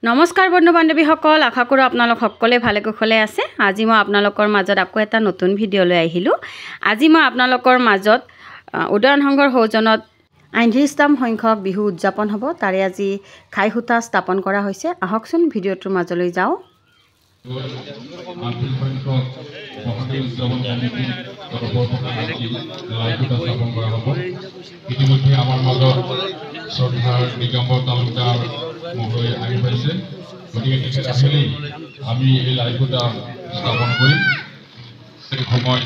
নমস্কাৰ বন্ধু বান্ধৱীসকল, আশা কৰোঁ আপোনালোক সকলোৱে ভালে কুশলে আছে। আজি মই আপোনালোকৰ মাজত আকৌ এটা নতুন ভিডিঅ' লৈ আহিলোঁ। আজি মই আপোনালোকৰ মাজত উদয়ন সংঘৰ সৌজন্যত 38তম সংখ্যক বিহু উদযাপন হ'ব, তাৰে আজি ঘাইসূতা স্থাপন কৰা হৈছে। আহকচোন ভিডিঅ'টোৰ মাজলৈ যাওঁ। ইতিমধ্যে আমাৰ মাজত শ্ৰদ্ধাৰ দিগম্বৰ তালুকদাৰ মহোদয় আহি পাইছে, গতিকে তেখেত আহিলেই আমি এই লাইভটা স্থাপন কৰিম। সময়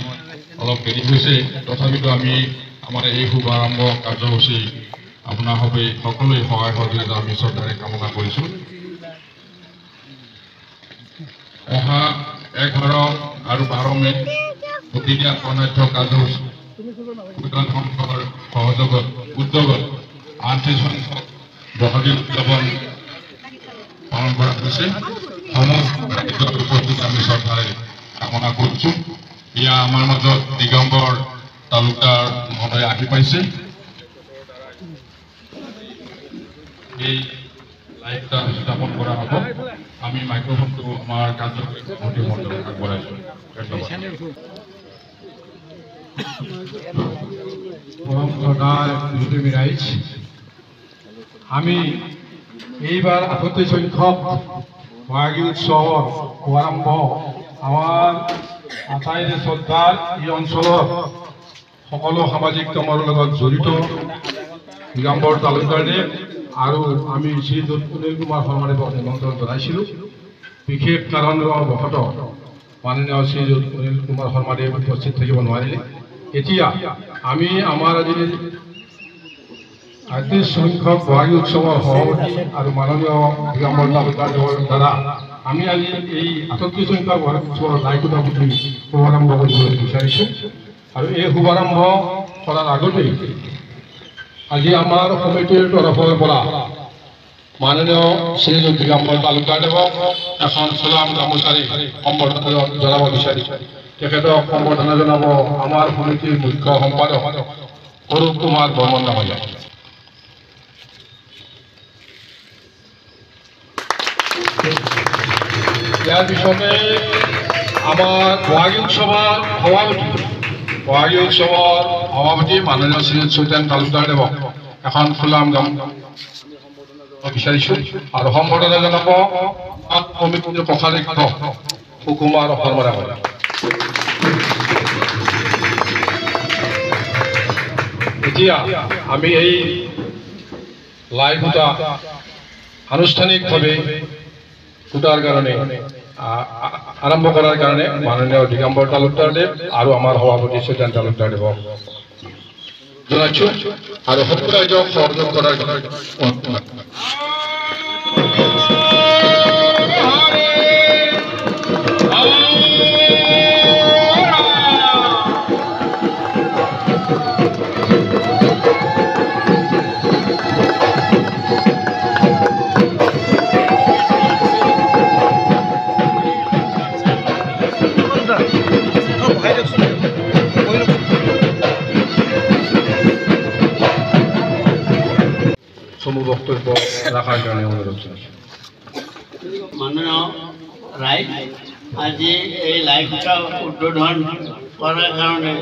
অলপ দেৰি হৈছে, তথাপিতো আমি আমাৰ এই শুভাৰম্ভ কাৰ্যসূচী আপোনাৰ সকলোৱে সহায় সহযোগিতা আমি শ্ৰদ্ধাৰে কামনা কৰিছোঁ। অহা 11 আৰু 12 মে'ত প্ৰতিদিনীয়া কৰ্ণাট্য কাৰ্যসূচী উদয়ন সংঘৰ উদ্যোগত 38 সংখ্যক বহাগী উদযাপন পালন কৰা হৈছে। সমস্ত উপস্থিত আমি শ্ৰদ্ধাৰে কামনা কৰিছোঁ। এয়া আমাৰ মাজত দিগম্বৰ তালুকদাৰ মহোদয় আহি পাইছে। এই লাইভটা স্থাপন কৰা হ'ব। আমি মাইক্ৰফোনটো আমাৰ কাৰ্যসূচী আগবঢ়াইছোঁ। আমি এইবাৰ 38 সংখ্যক বহাগী উৎসৱৰ শুভাৰম্ভ আমাৰ আটাইৰে শ্ৰদ্ধাৰ এই অঞ্চলৰ সকলো সামাজিক কামৰ লগত জড়িত দিগম্বৰ তালুকদাৰদেৱ আৰু আমি শ্ৰীযুত অনিল কুমাৰ শৰ্মাদেৱক নিমন্ত্ৰণ জনাইছিলোঁ। বিশেষ কাৰণবশতঃ মাননীয় শ্ৰীযুত অনিল কুমাৰ শৰ্মাদেৱ উপস্থিত থাকিব নোৱাৰিলে। এতিয়া আমি আমাৰ আজি 38 সংখ্যক বহাগী উৎসৱৰ সভাপতি আৰু মাননীয় দিগম্বৰ তালুকদাৰদেৱৰ দ্বাৰা আমি আজি এই 38 সংখ্যক বহাগী উৎসৱৰ লাইভটা শুভাৰম্ভ কৰিবলৈ বিচাৰিছোঁ। আৰু এই শুভাৰম্ভ কৰাৰ আগতেই আজি আমাৰ সমিতিৰ তৰফৰ পৰা মাননীয় শ্ৰীযুত দিগম্বৰ তালুকদাৰদেৱক এখন চলাম গামোচাৰে সম্বৰ্ধনা জনাব বিচাৰিছোঁ। তেখেতক সম্বৰ্ধনা জনাব আমাৰ সমিতিৰ মুখ্য সম্পাদক অৰূপ কুমাৰ বৰ্মন ডাঙৰীয়া। ইয়াৰ পিছতে আমাৰ বহাগী উৎসৱৰ সভাপতি মাননীয় শ্ৰীযুত চৈতন্য তালুকদাৰদেৱক এখন ফুলাম গামোচা বিচাৰিছোঁ আৰু সম্বৰ্ধনা জনাব সমিতিৰ কোষাধ্যক্ষ সুকুমাৰ শৰ্মা ডাঙৰীয়া। এতিয়া আমি এই লাইভটা আনুষ্ঠানিকভাৱে ফুটাৰ কাৰণে আৰম্ভ কৰাৰ কাৰণে মাননীয় দিগম্বৰ তালুকদাৰদেৱ আৰু আমাৰ সভাপতি চৈতন্য তালুকদাৰদেৱক জনাইছোঁ আৰু সকলো ৰাইজক সহযোগ কৰাৰ বক্তব্য ৰাখাৰ কাৰণে অনুৰোধ জানাচ্ছি। মাননীয় ৰাইট, আজি এই লাইভটা উদ্বোধন কৰাৰ কাৰণে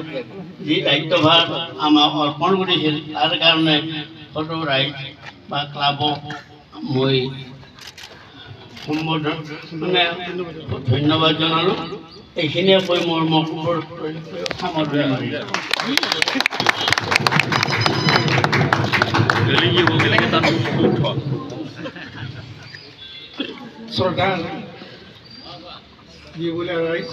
যি দায়িত্বভাৰ আমাক অৰ্পণ কৰিছিল তাৰ কাৰণে সকলো ৰাইজ বা ক্লাবক মই সম্বোধন ধন্যবাদ জনালোঁ। এইখিনিয়ে কৈ মোৰ মন্তব্য সামৰণি মাৰিলোঁ। শ্ৰদ্ধাৰ বিহুলীয়া ৰাইজ,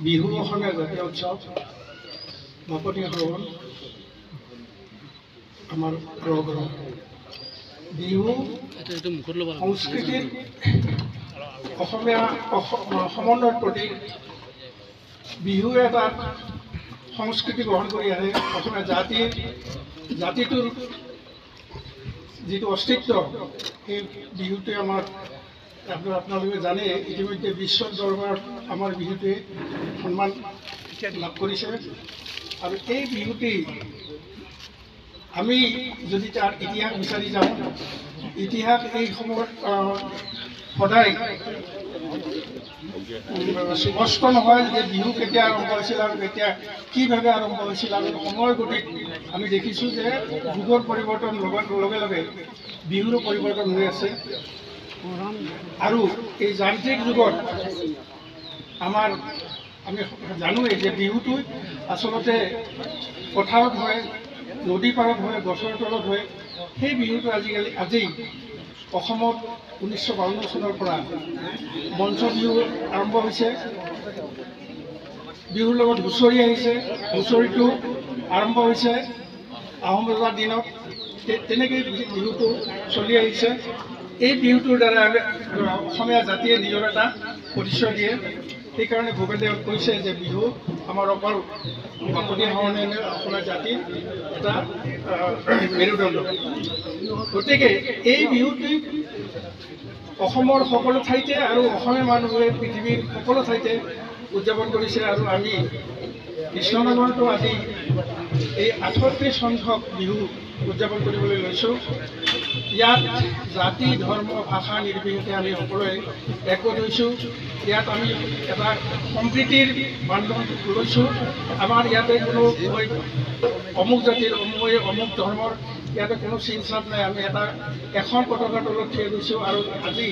বিহু অসমীয়া জাতীয় উৎসৱ, বাপতি সাহোন আমাৰ ৰগৰম। বিহু সংস্কৃতিৰ অসমীয়া সমন্বয়ৰ প্ৰতি বিহু এটা সংস্কৃতি গ্ৰহণ কৰি আহে। অসমীয়া জাতিটোৰ যিটো অস্তিত্ব, সেই বিহুটোৱে আমাৰ আপোনালোকে জানে ইতিমধ্যে বিশ্বৰ দৰবাৰত আমাৰ বিহুটোৱে সন্মান লাভ কৰিছে। আৰু এই বিহুটি আমি যদি তাৰ ইতিহাস বিচাৰি যাওঁ, ইতিহাস এই সময়ত সদায় স্পষ্ট নহয় যে বিহু কেতিয়া আৰম্ভ হৈছিল আৰু কেতিয়া কিভাৱে আৰম্ভ হৈছিল। আৰু সময় গতিত আমি দেখিছোঁ যে যুগৰ পৰিৱৰ্তন লগে লগে বিহুৰো পৰিৱৰ্তন হৈ আছে। আৰু এই যান্ত্ৰিক যুগত আমি জানোৱেই যে বিহুটো আচলতে পথাৰত হয়, নদী পাৰত হয়, গছৰ তলত হয়। সেই বিহুটো আজি অসমত 1952 চনৰ পৰা মঞ্চ বিহু আৰম্ভ হৈছে। বিহুৰ লগত হুঁচৰি আহিছে, হুঁচৰিটো আৰম্ভ হৈছে আহোম ৰজাৰ দিনত। তেনেকৈ বিহুটো চলি আহিছে। এই বিহুটোৰ দ্বাৰা অসমীয়া জাতিয়ে নিজৰ এটা পৰিচয় দিয়ে। সেইকাৰণে ভূপেনদেৱে কৈছে যে বিহু আমাৰ অকল বাপতি সাহোনে অসমীয়া জাতিৰ এটা মেৰুদণ্ড। গতিকে এই বিহুটি অসমৰ সকলো ঠাইতে আৰু অসমীয়া মানুহে পৃথিৱীৰ সকলো ঠাইতে উদযাপন কৰিছে। আৰু আমি কৃষ্ণনগৰতো আজি এই 38 সংখ্যক বিহু উদযাপন কৰিবলৈ লৈছোঁ। ইয়াত জাতি, ধৰ্ম, ভাষা নিৰ্বিশেষে আমি সকলোৱে একগোট হৈছোঁ। ইয়াত আমি এটা সম্প্ৰীতিৰ বান্ধোন লৈছোঁ। আমাৰ ইয়াতে কোনো অমুক জাতিৰ, অমুক ধৰ্মৰ ইয়াতে কোনো চিন চাপ নাই। আমি এখন পতাকাৰ তলত থিয় দিছোঁ। আৰু আজি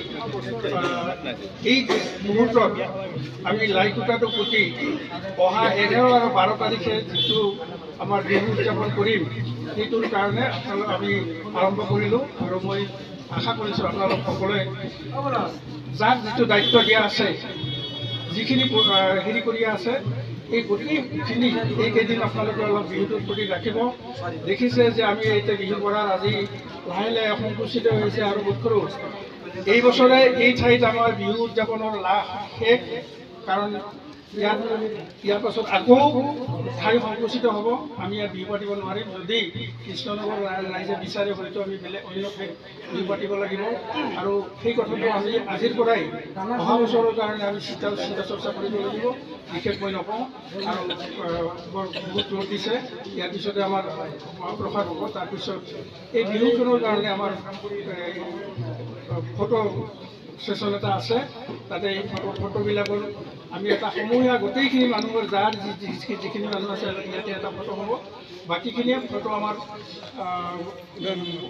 এই মুহূৰ্তত আমি লাইকুটাটো পুতি অহা 11 আৰু 12 তাৰিখে যিটো আমাৰ বিহু উদযাপন কৰিম, সেইটোৰ কাৰণে আমি আৰম্ভ কৰিলোঁ। আৰু মই আশা কৰিছোঁ আপোনালোক সকলোৱে যাক যিটো দায়িত্ব দিয়া আছে, যিখিনি হেৰি কৰি আছে, এই গোটেইখিনি এইকেইদিন আপোনালোকে অলপ বিহুটোৰ প্ৰতি ৰাখিব। দেখিছে যে আমি এতিয়া বিহু পৰাৰ আজি লাহে লাহে সংকুচিত হৈছে। আৰু বোধ কৰোঁ এই বছৰে এই ঠাইত আমাৰ বিহু উদযাপনৰ শেষ। কাৰণ ইয়াৰ পাছত আকৌ ঠাই সংকুচিত হ'ব। আমি ইয়াত বিহু পাতিব নোৱাৰিম। যদি কৃষ্ণনগৰ ৰাইজে বিচাৰে হয়তো আমি অন্য ঠাইত বিহু পাতিব লাগিব। আৰু সেই কথাটো আমি আজিৰ পৰাই অহা বছৰৰ কাৰণে আমি চিন্তা চৰ্চা কৰিব লাগিব। বিশেষ মই নকওঁ। আৰু বহুত জোৰ দিছে। ইয়াৰ পিছতে আমাৰ মহাপ্ৰসাদ হ'ব। তাৰপিছত এই বিহুখনৰ কাৰণে আমাৰ ফটো ছেশ্যন এটা আছে। তাতে এই ফটোবিলাকৰ আমি এটা সমূহীয়া গোটেইখিনি মানুহৰ যাৰ যিখিনি মানুহ আছে ইয়াতে এটা ফটো হ'ব। বাকীখিনিয়ে ফটো আমাৰ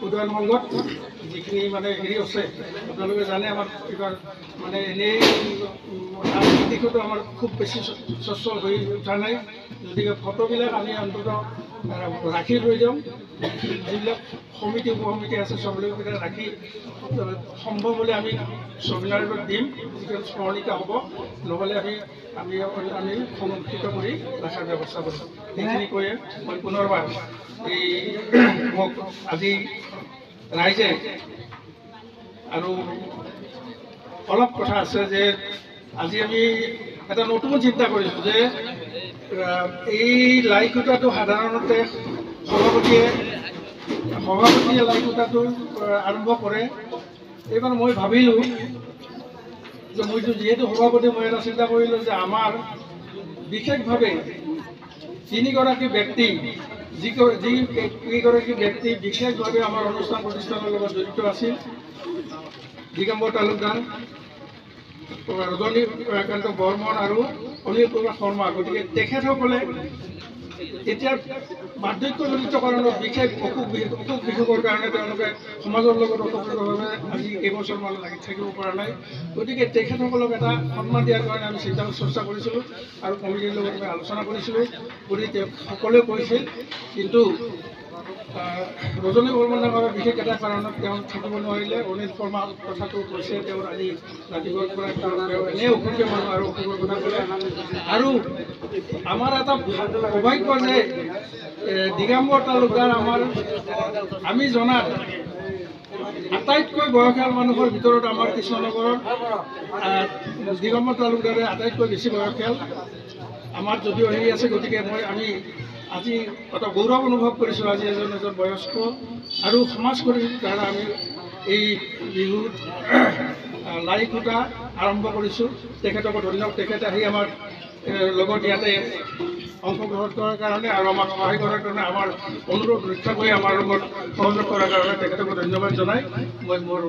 উদয়ন সংঘত যিখিনি মানে হেৰি আছে, আপোনালোকে জানে আমাৰ এইবাৰ মানে এনেই দিশতো আমাৰ খুব বেছি স্বচ্ছল হৈ উঠা নাই। গতিকে ফটোবিলাক আমি অন্ততঃ ৰাখি লৈ যাওঁ। যিবিলাক সমিতি উপসমিতি আছে চববিলাক ৰাখি সম্ভৱ হ'লে আমি ছেমিনাৰত দিম, যিটো স্মৰণিকা হ'ব। নহ'লে আমি সংৰক্ষিত কৰি ৰখাৰ ব্যৱস্থা কৰিম। সেইখিনি কৈয়ে মই পুনৰবাৰ এই মোক আজি ৰাইজে আৰু অলপ কথা আছে যে আজি আমি এটা নতুন চিন্তা কৰিছোঁ যে এই লাইকুটাটো সাধাৰণতে সভাপতিয়ে লাইকুটাটো আৰম্ভ কৰে। এইবাৰ মই ভাবিলোঁ যে মইতো যিহেতু সভাপতি, মই এটা চিন্তা কৰিলোঁ যে আমাৰ বিশেষভাৱে তিনিগৰাকী ব্যক্তি, যিকেইগৰাকী ব্যক্তি বিশেষভাৱে আমাৰ অনুষ্ঠান প্ৰতিষ্ঠানৰ লগত জড়িত আছিল। দিগম্বৰ তালুকদাৰ, ৰজনীকান্ত বৰ্মন আৰু অনিল কুমাৰ শৰ্মা। গতিকে তেখেতসকলে এতিয়া বাৰ্ধক্যজনিত কাৰণত বিশেষ অসুখ বিসুখৰ কাৰণে তেওঁলোকে সমাজৰ লগত ওতঃপ্ৰোতভাৱে আজি কেইবছৰমান লাগি থাকিব পৰা নাই। গতিকে তেখেতসকলক এটা সন্মান দিয়াৰ কাৰণে আমি চিন্তা চৰ্চা কৰিছিলোঁ আৰু কমিটিৰ লগত আমি আলোচনা কৰিছিলোঁ। কৰি তেওঁ সকলোৱে কৈছিল, কিন্তু ৰজনী বৰ্মন ডাঙৰৰ বিশেষ এটা কাৰণত তেওঁ থাকিব নোৱাৰিলে। অনিল শৰ্মা কথাটো কৈছে, তেওঁৰ আজি ৰাতিপুৱাৰ পৰা তেওঁ এনেই অসুখীয়া মানুহ আৰু অসুখৰ কথা ক'লে। আৰু আমাৰ এটা সৌভাগ্য যে দিগম্বৰ তালুকদাৰ আমি জনাত আটাইতকৈ বয়সীয়াল মানুহৰ ভিতৰত আমাৰ কৃষ্ণনগৰৰ দিগম্বৰ তালুকদাৰে আটাইতকৈ বেছি বয়সীয়াল আমাৰ যদিও হেৰি আছে। গতিকে আমি আজি এটা গৌৰৱ অনুভৱ কৰিছোঁ। আজি এজন বয়স্ক আৰু সমাজকৰ্মীৰ দ্বাৰা আমি এই বিহুত লাইকুটা আৰম্ভ কৰিছোঁ। তেখেতকো ধন্যবাদ। তেখেতে আহি আমাৰ লগত ইয়াতে অংশগ্ৰহণ কৰাৰ কাৰণে আৰু আমাক সহায় কৰাৰ কাৰণে আমাৰ অনুৰোধ ৰক্ষা কৰি আমাৰ লগত সহযোগ কৰাৰ কাৰণে তেখেতক ধন্যবাদ জনাই মই মোৰ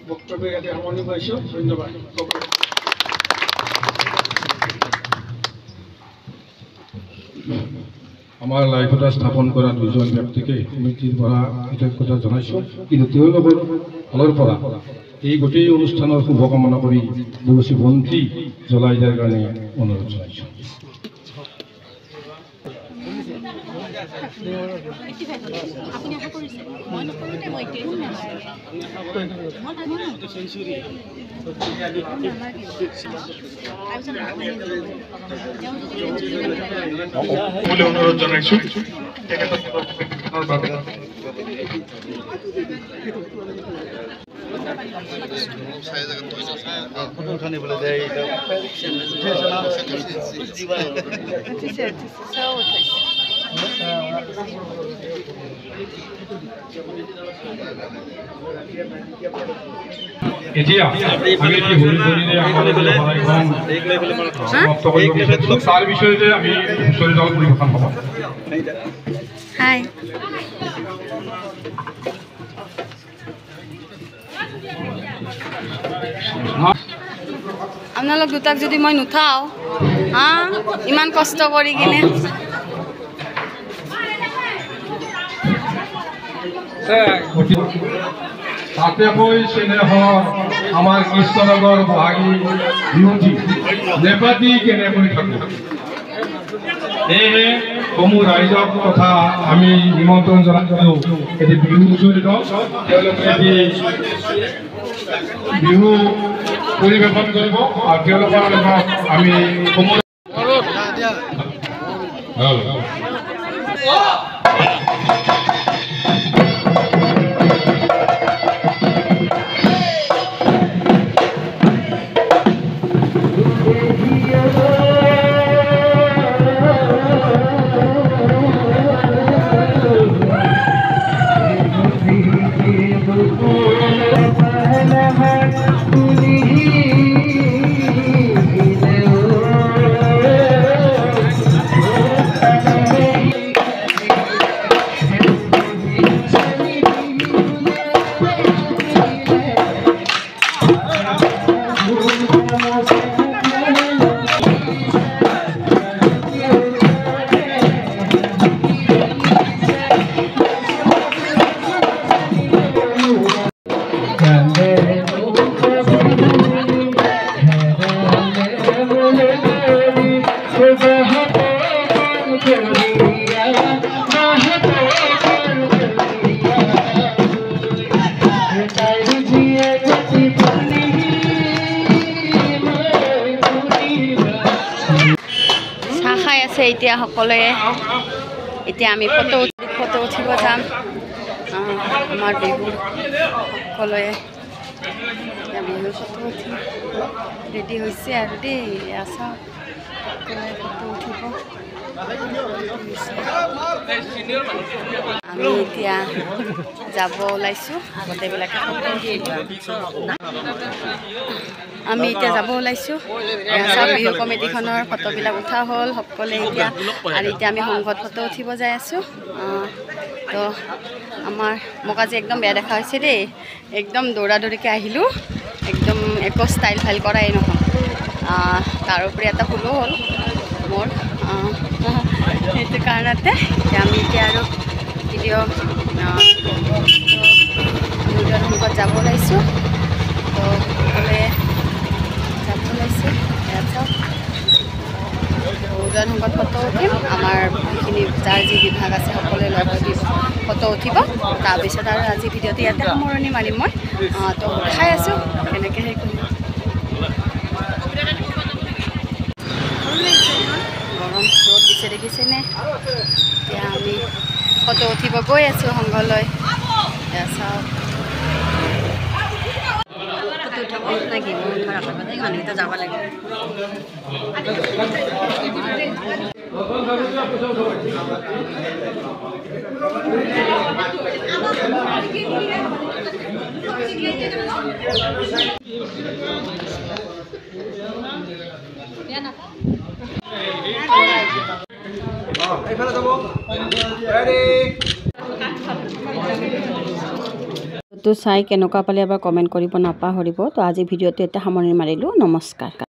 বক্তব্য ইয়াতে সামৰণি মাৰিছোঁ। ধন্যবাদ। আমাৰ লাইফটা স্থাপন কৰা দুজন ব্যক্তিকে সমিতিৰ পৰা কৃতজ্ঞতা জনাইছোঁ, কিন্তু তেওঁলোকৰ ফালৰ পৰা এই গোটেই অনুষ্ঠানৰ শুভকামনা কৰি দুগছি বন্তি জ্বলাই দিয়াৰ কাৰণে অনুৰোধ জনাইছোঁ। অনুৰোধ জনাইছোঁ বাবে এতিয়া আমি এই হৰিবলিৰে আমাৰ সভাখন সমাপ্ত কৰিব বিচাৰিছোঁ। তাৰ বিষয়তে আমি হুঁচৰি দল পৰিৱেশন হ'ব। হাই আপোনালোক দুটাক যদি মই নুঠাওঁ ইমান কষ্ট কৰি কিনে তাতেকৈ চেনেহৰ আমাৰ কৃষ্ণনগৰ বহাগী বিহুটি নেপাতি কেনেকৈ থাকোঁ। সেয়েহে সমূহ ৰাইজক তথা আমি নিমন্ত্ৰণ জনাইছোঁ এটি বিহু হুঁচৰি দল, তেওঁলোকে এটি বিহু পৰিৱেশন কৰিব আৰু তেওঁলোকৰ লগত আমি সমূহ এতিয়া সকলোৱে এতিয়া আমি ফটো উঠিব যাম। আমাৰ বিহুৰ সকলোৱে এতিয়া বিহুৰ ফটো উঠিম ৰেডি হৈছে আৰু দেই আছা সকলোৱে ফটো উঠিব। আমি এতিয়া যাব ওলাইছোঁ গোটেইবিলাকে আমি এতিয়া যাব ওলাইছোঁ। বিহু কমিটিখনৰ ফটোবিলাক উঠা হ'ল সকলোৱে এতিয়া আৰু এতিয়া আমি সংঘত ফটো উঠিব যাই আছোঁ। তো মোক আজি একদম বেয়া দেখা হৈছে দেই, একদম দৌৰা দৌৰিকৈ আহিলোঁ, একদম একো ষ্টাইল ফাইল কৰাই নহয়। তাৰোপৰি এটা ভুলো হ'ল মোৰ, সেইটো কাৰণতে আমি এতিয়া আৰু ভিডিঅ' সংঘত যাব ওলাইছোঁ। তো সকলোৱে যাব ওলাইছোঁ। ইয়াত চাওক উদয়ন সংঘত ফটো উঠিম, আমাৰ যিখিনি যাৰ যি বিভাগ আছে সকলোৱে লগ হৈ ফটো উঠিব। তাৰপিছত আৰু আজি ভিডিঅ'টো ইয়াতে সামৰণি মাৰিম মই। তো দেখাই আছোঁ কেনেকৈ সেই কৰিম। গৰম ৰ'দ দিছে দেখিছেনে? এতিয়া আমি ফটো উঠিব গৈ আছোঁ সংঘলৈ। এতিয়া চাওক নাকি মানুহকেইটা যাব লাগে। তো চাই কেনেকুৱা পালে এবাৰ কমেণ্ট কৰিব নাপাহৰিব। তো আজি ভিডিঅ'টো এটা সামৰণি মাৰিলোঁ। নমস্কাৰ।